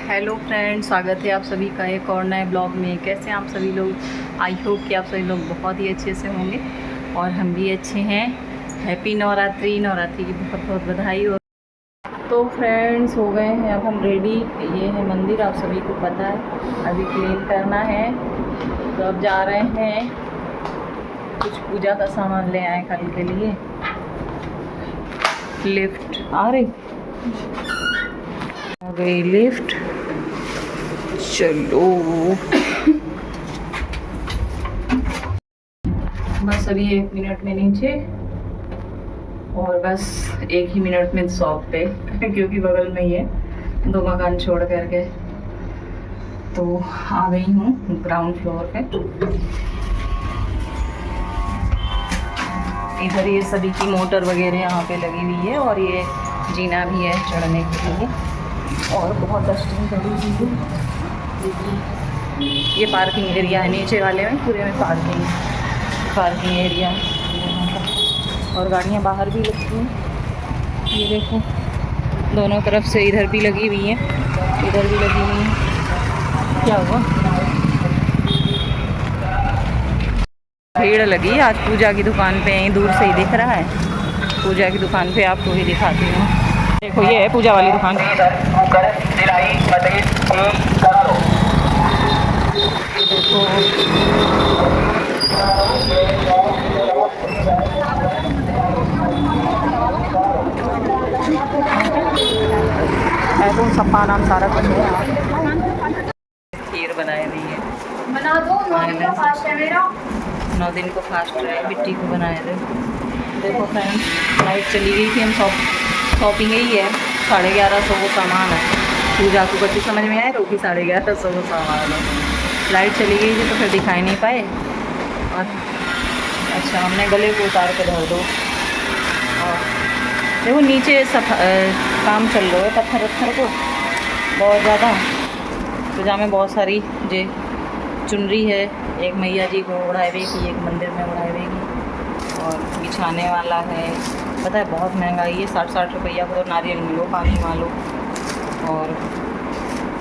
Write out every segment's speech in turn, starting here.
Hello friends, स्वागत है आप सभी का एक और नए ब्लॉग में। कैसे हैं आप सभी लोग? आई होप कि आप सभी लोग बहुत ही अच्छे से होंगे और हम भी अच्छे हैं। हैप्पी नवरात्रि। नवरात्रि की बहुत बहुत बधाई हो। तो फ्रेंड्स, हो गए हैं अब हम रेडी। ये है मंदिर, आप सभी को पता है। अभी क्लीन करना है तो अब जा रहे हैं। कुछ पूजा का सामान ले आए कल के लिए। लिफ्ट आ रही, आ गई लिफ्ट। चलो बस अभी 1 मिनट में नीचे और बस 1 ही मिनट में शॉप पे क्योंकि बगल में ही है, 2 मकान छोड़ करके। तो आ गई हूँ ग्राउंड फ्लोर पे। इधर ये सभी की मोटर वगैरह यहाँ पे लगी हुई है और ये जीना भी है चढ़ने के लिए। और बहुत डस्टिंग करी हुई है। ये पार्किंग एरिया है, नीचे वाले में पूरे में पार्किंग एरिया है। और गाड़ियाँ बाहर भी लगती हैं। ये देखो, दोनों तरफ से इधर भी लगी हुई है, इधर भी लगी हुई है। क्या हुआ? भीड़ लगी आज पूजा की दुकान पे। यहीं दूर से ही दिख रहा है। पूजा की दुकान पे आपको ही दिखाती हूँ। देखो, ये है पूजा वाली दुकान। तो सप्पा नाम सारा कुछ है। खीर बनाई हुई है। बना दो। 9 दिन का फास्ट है मेरा। 9 दिन को फास्ट है। मिट्टी को बनाए थे। देखो फ्रेंड्स, लाइट चली गई थी। हम शॉपिंग ही है। 1150 वो सामान है। पूजा को बच्ची समझ में आए, रोकी 1150 वो सामान है। लाइट चली गई थी तो फिर दिखाई नहीं पाए। और अच्छा, हमने गले को उतार के धर दो। और देखो नीचे सब काम चल रहा है, पत्थर को बहुत ज़्यादा। पूजा में बहुत सारी जे चुनरी है। एक मैया जी को उड़ाएगी, एक मंदिर में उड़ाएगी। और बिछाने वाला है। पता है बहुत महंगाई है। 60 रुपया को तो नारियल मिलो, पानी मालो और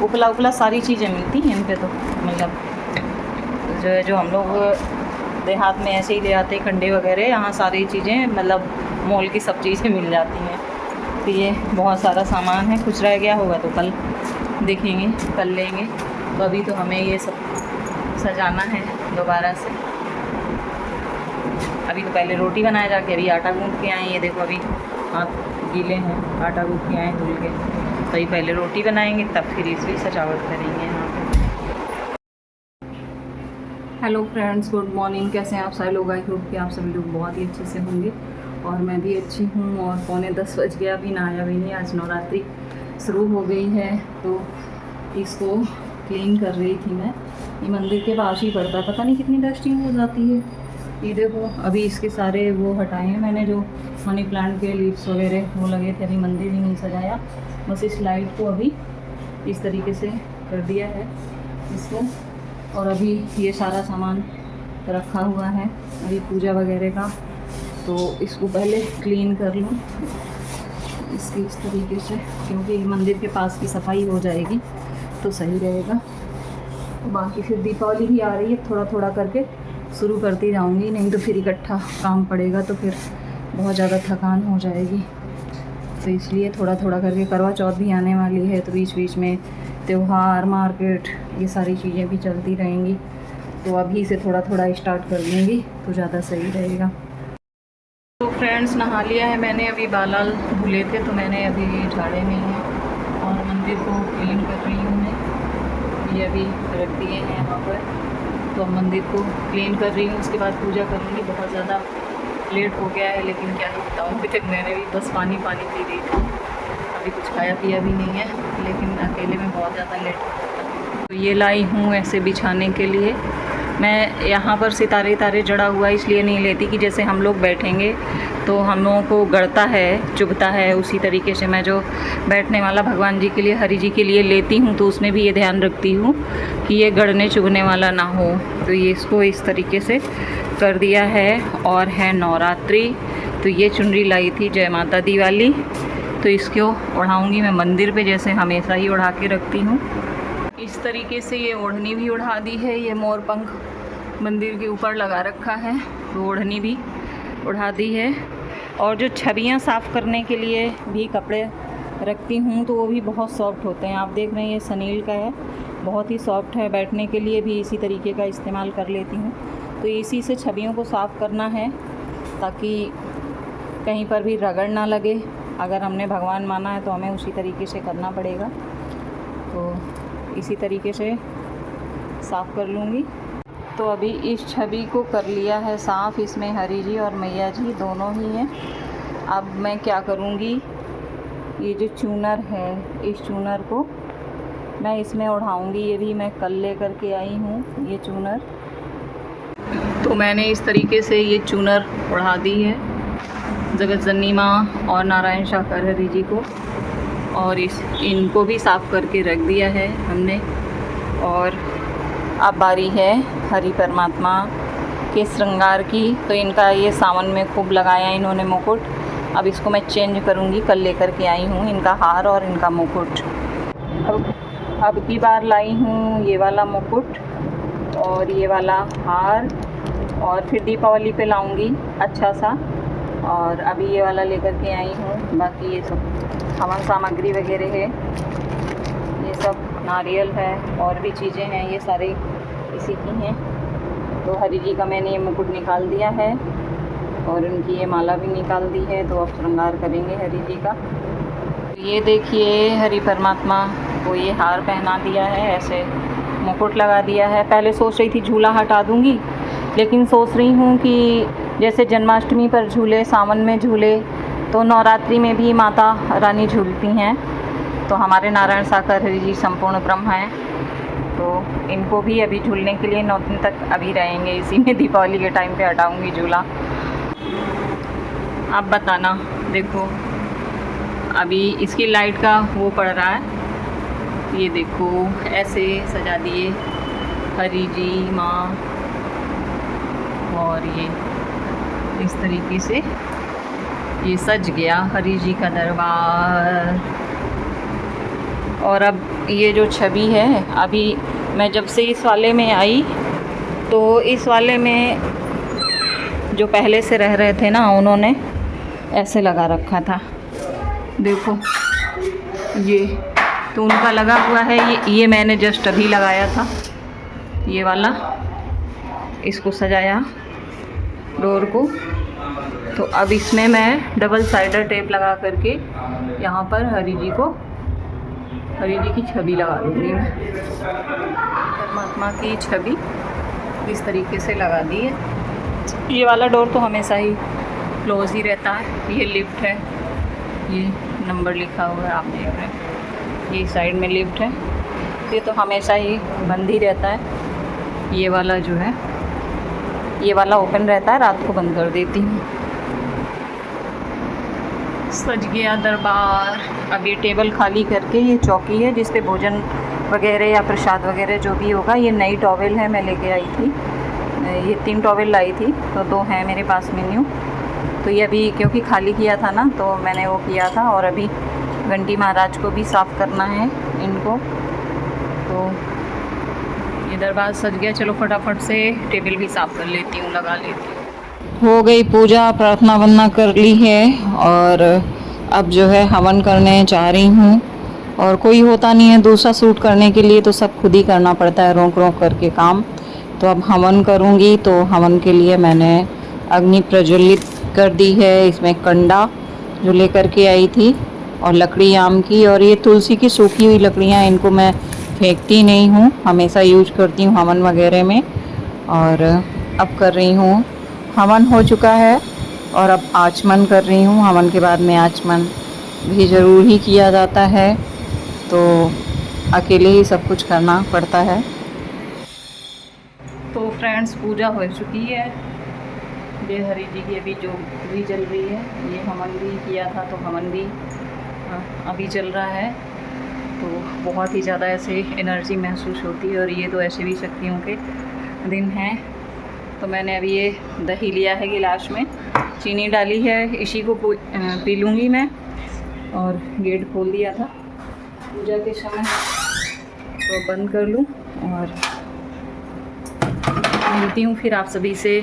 उपला सारी चीज़ें मिलती हैं इन पे। तो मतलब जो है, जो हम लोग देहात में ऐसे ही ले आते हैं कंडे वगैरह, यहाँ सारी चीज़ें मतलब मॉल की सब चीज़ें मिल जाती हैं। तो ये बहुत सारा सामान है। कुछ रह गया होगा तो कल देखेंगे, कल लेंगे। तो अभी तो हमें ये सब सजाना है दोबारा से। अभी तो पहले रोटी बनाए जाके, अभी आटा गूँथ के आए। ये देखो, अभी हाथ गीले हैं, आटा गूँथ के आए धुल के। तो अभी पहले रोटी बनाएंगे, तब फिर इसकी सजावट करेंगे यहाँ पे। Hello friends, good morning. कैसे हैं आप सारे लोग? आई होप कि आप सभी लोग बहुत ही अच्छे से होंगे और मैं भी अच्छी हूँ। और 9:45 बज गया, अभी नहाया भी नहीं। आज नवरात्रि शुरू हो गई है तो इसको क्लीन कर रही थी मैं। ये मंदिर के पास ही पड़ता है, पता नहीं कितनी डस्टिंग हो जाती है। ये देखो, अभी इसके सारे वो हटाए हैं मैंने, जो मनी प्लांट के लीव्स वगैरह वो लगे थे। अभी मंदिर ही नहीं सजाया, बस इस लाइट को अभी इस तरीके से कर दिया है इसको। और अभी ये सारा सामान रखा हुआ है अभी पूजा वगैरह का। तो इसको पहले क्लीन कर लूँ इसकी इस तरीके से, क्योंकि मंदिर के पास की सफाई हो जाएगी तो सही रहेगा। तो बाकी फिर दीपावली भी आ रही है, थोड़ा थोड़ा करके शुरू करती जाऊंगी, नहीं तो फिर इकट्ठा काम पड़ेगा तो फिर बहुत ज़्यादा थकान हो जाएगी। तो इसलिए थोड़ा थोड़ा करके। करवा चौथ भी आने वाली है तो बीच बीच में त्यौहार, मार्केट, ये सारी चीज़ें भी चलती रहेंगी। तो अभी से थोड़ा थोड़ा स्टार्ट कर लूँगी तो ज़्यादा सही रहेगा। तो फ्रेंड्स, नहा लिया है मैंने। अभी बाल धुले थे तो मैंने अभी झाड़े नहीं है और मंदिर को क्लीन कर रही हूँ मैं। ये अभी रख दिए हैं यहाँ पर, तो मंदिर को क्लीन कर रही हूँ। उसके बाद पूजा करूँगी। बहुत ज़्यादा लेट हो गया है, लेकिन क्या ही बताऊँ, अभी तक मैंने भी बस पानी पी रही थी। अभी कुछ खाया पिया भी नहीं है, लेकिन अकेले में बहुत ज़्यादा लेट हो जाता है। तो ये लाई हूँ ऐसे बिछाने के लिए। मैं यहाँ पर सितारे जड़ा हुआ इसलिए नहीं लेती कि जैसे हम लोग बैठेंगे तो हम लोगों को गड़ता है, चुभता है। उसी तरीके से मैं जो बैठने वाला भगवान जी के लिए, हरि जी के लिए लेती हूँ तो उसमें भी ये ध्यान रखती हूँ कि ये गड़ने चुभने वाला ना हो। तो ये इसको इस तरीके से कर दिया है। और है नवरात्रि, तो ये चुनरी लाई थी जय माता दी वाली। तो इसको ओढ़ाऊँगी मैं मंदिर पे, जैसे हमेशा ही ओढ़ा के रखती हूँ। इस तरीके से ये ओढ़नी भी उड़ा दी है, ये मोर पंख मंदिर के ऊपर लगा रखा है, तो ओढ़नी भी उड़ा दी है। और जो छवियाँ साफ़ करने के लिए भी कपड़े रखती हूँ तो वो भी बहुत सॉफ्ट होते हैं। आप देख रहे हैं ये सनील का है, बहुत ही सॉफ्ट है, बैठने के लिए भी इसी तरीके का इस्तेमाल कर लेती हूँ। तो इसी से छवियों को साफ़ करना है ताकि कहीं पर भी रगड़ ना लगे। अगर हमने भगवान माना है तो हमें उसी तरीके से करना पड़ेगा। तो इसी तरीके से साफ़ कर लूँगी। तो अभी इस छवि को कर लिया है साफ़, इसमें हरि जी और मैया जी दोनों ही हैं। अब मैं क्या करूँगी, ये जो चूनर है इस चूनर को मैं इसमें उड़ाऊँगी। ये भी मैं कल ले कर के आई हूँ ये चूनर। तो मैंने इस तरीके से ये चूनर उड़ा दी है जगत जननी माँ और नारायण साकार हरि जी को, और इनको भी साफ़ करके रख दिया है हमने। और अब बारी है हरि परमात्मा के श्रृंगार की। तो इनका ये सावन में खूब लगाया इन्होंने मुकुट, अब इसको मैं चेंज करूँगी। कल लेकर के आई हूँ इनका हार और इनका मुकुट। अब की बार लाई हूँ ये वाला मुकुट और ये वाला हार, और फिर दीपावली पे लाऊंगी अच्छा सा। और अभी ये वाला लेकर के आई हूँ। बाकी ये सब हवन सामग्री वगैरह है, ये सब नारियल है और भी चीज़ें हैं, ये सारे इसी की हैं। तो हरि जी का मैंने ये मुकुट निकाल दिया है और उनकी ये माला भी निकाल दी है। तो अब श्रृंगार करेंगे हरि जी का। ये देखिए हरि परमात्मा को ये हार पहना दिया है, ऐसे मुकुट लगा दिया है। पहले सोच रही थी झूला हटा दूंगी, लेकिन सोच रही हूँ कि जैसे जन्माष्टमी पर झूले, सावन में झूले, तो नवरात्रि में भी माता रानी झूलती हैं। तो हमारे नारायण साकार हरि जी संपूर्ण ब्रह्म हैं, तो इनको भी अभी झूलने के लिए 9 दिन तक अभी रहेंगे। इसी में दीपावली के टाइम पे हटाऊंगी झूला। आप बताना, देखो अभी इसकी लाइट का वो पड़ रहा है, ये देखो ऐसे सजा दिए हरि जी माँ, और ये इस तरीके से ये सज गया हरि जी का दरबार। और अब ये जो छवि है, अभी मैं जब से इस वाले में आई तो इस वाले में जो पहले से रह रहे थे ना, उन्होंने ऐसे लगा रखा था, देखो ये तो उनका लगा हुआ है। ये मैंने जस्ट अभी लगाया था ये वाला, इसको सजाया डोर को। तो अब इसमें मैं डबल साइडर टेप लगा करके यहाँ पर हरि जी की छवि लगा दूँगी मैं। परमात्मा की छवि इस तरीके से लगा दी है। ये वाला डोर तो हमेशा ही क्लोज ही रहता है। ये लिफ्ट है, ये नंबर लिखा हुआ है आप देख रहे हैं, ये साइड में लिफ्ट है, ये तो हमेशा ही बंद ही रहता है। ये वाला जो है, ये वाला ओपन रहता है, रात को बंद कर देती हूँ। सज गया दरबार। अब ये टेबल खाली करके, ये चौकी है जिस पे भोजन वगैरह या प्रसाद वगैरह जो भी होगा। ये नई टॉवेल है, मैं लेके आई थी, ये 3 टॉवेल लाई थी, तो 2 हैं मेरे पास में न्यू। तो ये अभी क्योंकि खाली किया था ना, तो मैंने वो किया था। और अभी घंटी महाराज को भी साफ़ करना है इनको। तो ये दरबार सज गया। चलो फटाफट से टेबल भी साफ़ कर लेती हूँ, लगा लेती हूँ। हो गई पूजा, प्रार्थना वंदना कर ली है और अब जो है हवन करने जा रही हूँ। और कोई होता नहीं है दूसरा सूट करने के लिए, तो सब खुद ही करना पड़ता है रोक रोक करके काम। तो अब हवन करूँगी। तो हवन के लिए मैंने अग्नि प्रज्वलित कर दी है। इसमें कंडा जो लेकर के आई थी और लकड़ी आम की, और ये तुलसी की सूखी हुई लकड़ियाँ, इनको मैं फेंकती नहीं हूँ, हमेशा यूज करती हूँ हवन वगैरह में। और अब कर रही हूँ, हवन हो चुका है और अब आचमन कर रही हूँ। हवन के बाद में आचमन भी ज़रूर ही किया जाता है, तो अकेले ही सब कुछ करना पड़ता है। तो फ्रेंड्स पूजा हो चुकी है। ये हरि जी की अभी जो भी चल रही है, ये हवन भी किया था, तो हवन भी अभी चल रहा है। तो बहुत ही ज़्यादा ऐसे एनर्जी महसूस होती है। और ये तो ऐसे भी शक्तियों के दिन हैं। तो मैंने अभी ये दही लिया है गिलास में, चीनी डाली है, इसी को पी लूँगी मैं। और गेट खोल दिया था पूजा के समय, तो बंद कर लूँ और मिलती हूँ फिर आप सभी से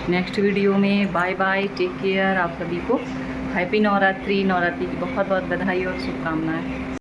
नेक्स्ट वीडियो में। Bye bye, take care. आप सभी को हैप्पी नवरात्रि की बहुत बहुत बधाई और शुभकामनाएं।